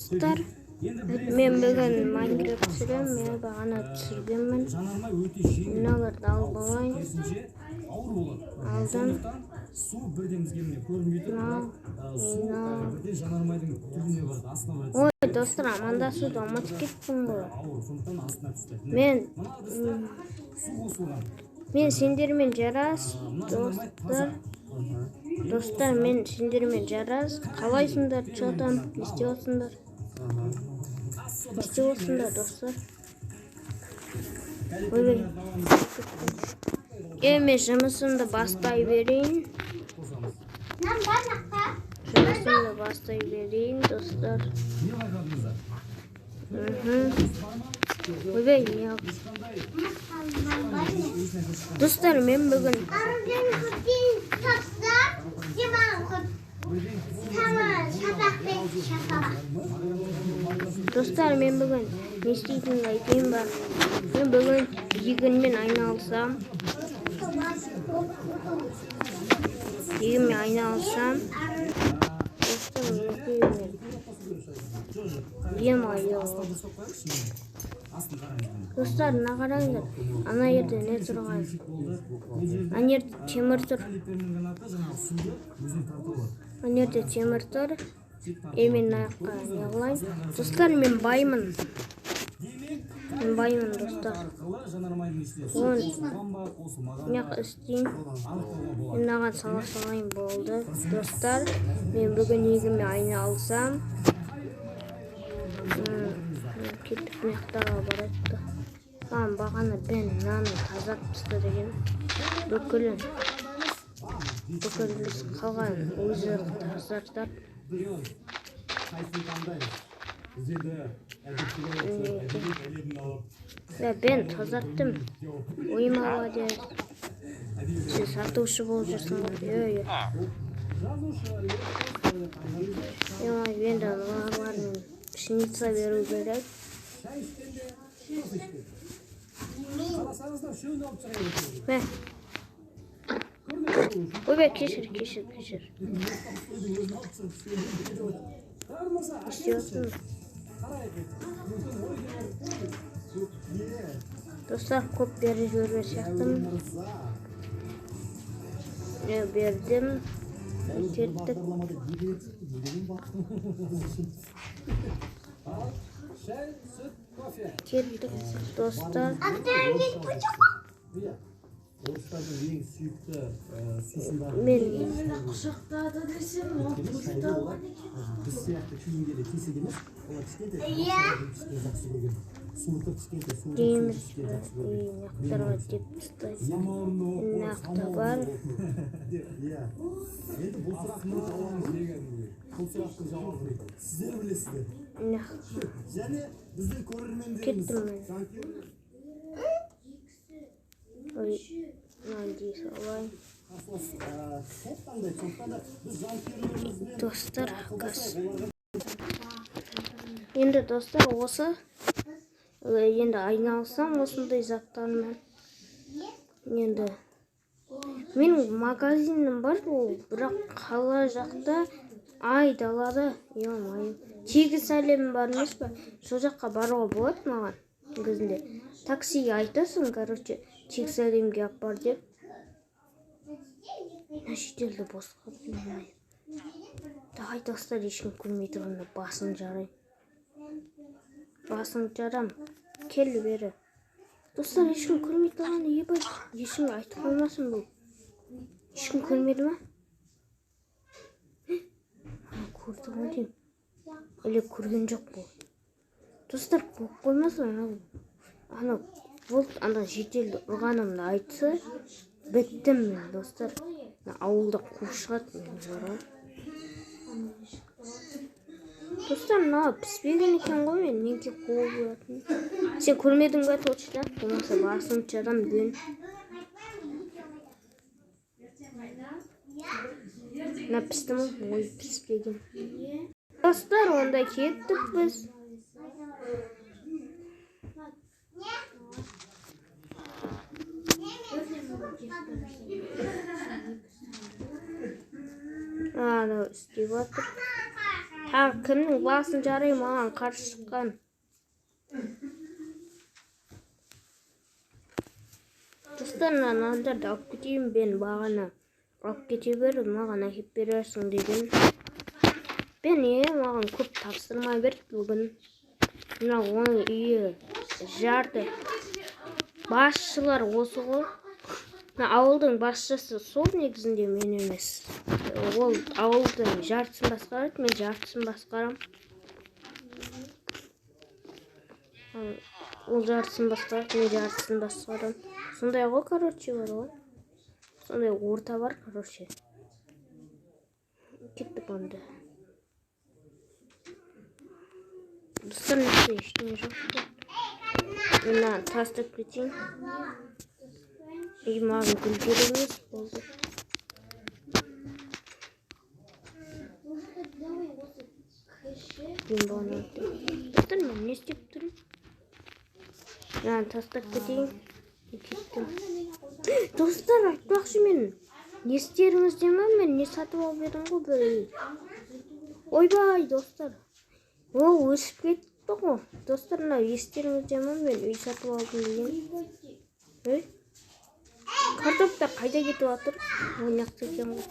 Dostlar, men bugün Minecraft sürüyorum ya, bana sürgünmün. Bunları alып алайын. Aldım. Ой, достар, амандасуды ұмытып кеттім ғой. Мен сендермен жарас, достар. Достар, мен сендермен жарас. Қалайсыңдар, что там, не істеп отырсыңдар, достар? Мен жұмысымды бастай берейін. Достар. Достар, мен бүгін Dostlar, men bugün ne isteydiğimi aytayım ben. Ben bugün егінмен айналысам. Dostlar, ne қараңдар? Ана жерде не тұрған? Ана жерде темір тұр. Ана жерде темір тұр. Мен аяққа не қылайын? Достар, мен баймын. Достар. Неқы істейін? Мен аған салайын болды. Достар, мен бүгін егінмен айналысам. Кеттік мектарға барады. Бағана бен наны тазап түсті деген. Бүкілін қалған өзі тазартап. Ben тазарттым. Ой, молодец. Сен сатушы болып жүрсің ғой. Енді аналардың пшеница беру керек. Ой, кешір. İstiyorsun. Dostlar, kop berip çaktım. Berdim. Kettik. Kettik dostlar. Men құшақтады десем, құшақтады. Біз сияқты күйінгелі кесек емес, олар кішкентай суыртып кішкентай нақтарға деп ұстайды. Нақты бар. Енді бұл сұрақты жауабы сіздер білесіздер. Және біздің көрермендеріміз Dostlar, gaz. Енді достар, осы енді айналсам осындай заттармен. Енді менің магазинім бар, бірақ қала жақта далада, тегіс әлемі бар емес пе? Сол жаққа баруға болады маған кезінде. Таксиге айтасың, короче, тегіс әлемге алып бар деп. Шетелді босқа білмеймін. Давай, достар, ешкім көрмей тұрғанда басын жарайын. Басын жарам. Кел бері. Достар, ешкім көрмей тұрғанда ебай. Ешкім айтып қоймасын бұл. Ешкім көрмеді ма? Көрді ма деймін. Әлі көрген жоқ бұл. Достар, болып қоймасын. Бұл жетелді ұрғанымды айтса, біттім мен, достар. Ауылда қуып шығады мен бара. Достар, піспеген екен ғой мен, неге қуып жатырмын? Сен көрмедің бе точно? Болмаса басым жарам ден. Пісті ме? Ой, піспеген. Достар, онда кеттік біз. Істеп жатыр. Kimning baсын жарай маған қарсы шыққан. Достар, нандарды алып кетейін бен бағана. Алып кете бер, маған әкеп берерсің деген. Бен маған көп тапсырма берді бүгін. Мына оның үйі жарды. Басшылар осы ғой. Ауылдың басшысы сол негізінде мен емес. Ол ауылдың жартысын басқарады, мен жартысын басқарам. Ол жартысын басқарады, мен жартысын басқарам. Сондай ғой, короче, бар ғой. Сондай орта бар, короче. Кеттік онда. Достар, нәрсе ештеңе жоқ. Мына тастап кетейін. Маған гүл керек емес болды. Достар, мен не істеп тұрмын? Тастап кетейін. Кеттім. Достар, айтпақшы мен не істеріңізде ме? Мен не сатып алып едім ғой бір үй. Ойбай, достар. Ол өсіп кетті ғой. Достар, естеріңізде ме? Мен үй сатып алдым деген. Картоптар қайда кетіп жатыр? Ойнақ екен ғой.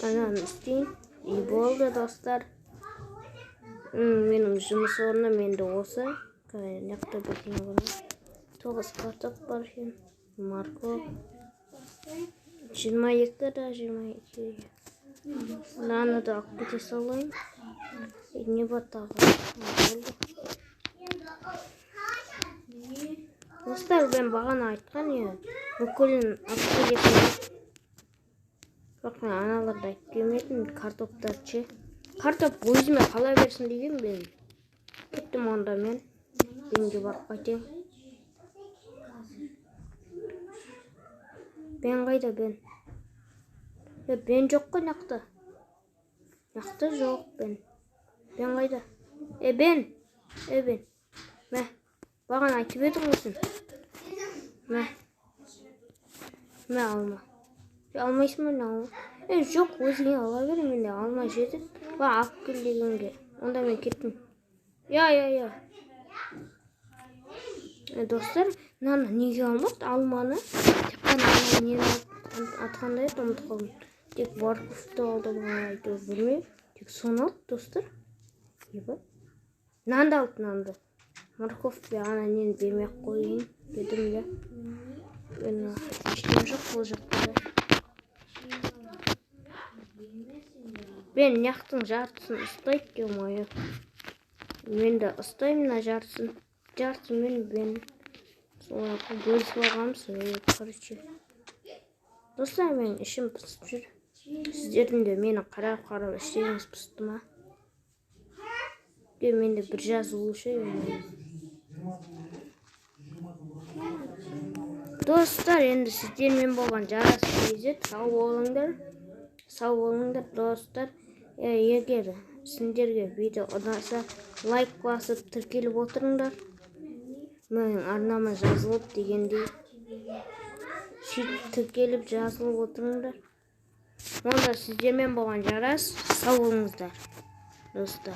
Ананы істейін. Үй болды, достар. Менің жұмыс орны менде осы. Неқта бекең болды. 9 картоп бар екен. Морков. 22 да 22. Наны да алып кете салайын. Не бар тағы? Достар, мен бағана айтқан бүкілін алып келетін. Бірақ мен аналарды айтып келмедім, картоптар ше. Картоп өзіме қала берсін деген мен. Кеттім онда мен. Бенге барып қайтайын. Бен қайда бен? Бен жоқ қой нақта. Нақта жоқ бен. Бен қайда? Бен. Бен. Мә. Баған айтып едің өсін. Мә. Мә алма. Алмайсың ба нау? Жоқ, өзіңе ала бер, менде алмай жеді. Алып кел дегенге. Онда мен кеттім. Я. Достар, мынаны неге алмады? Алманы. Тек қана нені атқандай еді, ұмытып қалдым. Тек Морковты алдым, айтып білмеймін. Тек соны алды, достар. Нанды алды, нанды. Морковты ана нені бермей қойын дедім. Ештем жоқ бұл жақта. Бен неқтің жартысын ұстайды дем ойы. Мен де ұстаймын жартысын. Жартысын мен бен. Соны бөлісіп алғамыз. Короче. Достар, мен ішім пысып жүр. Сіздердің де мені қарап іштеңіз пысты ма? Менде бір жазу болушы. Достар, енді сіздермен болған жарасы кезет. Сау болыңдар, достар. Егер сендерге видео ұнаса, лайк басып тіркеліп отырыңдар. Менің арнама жазылып дегендей. Сөйтіп тіркеліп жазылып отырыңдар. Онда сіздермен болған жарас. Сау болыңыздар, достар.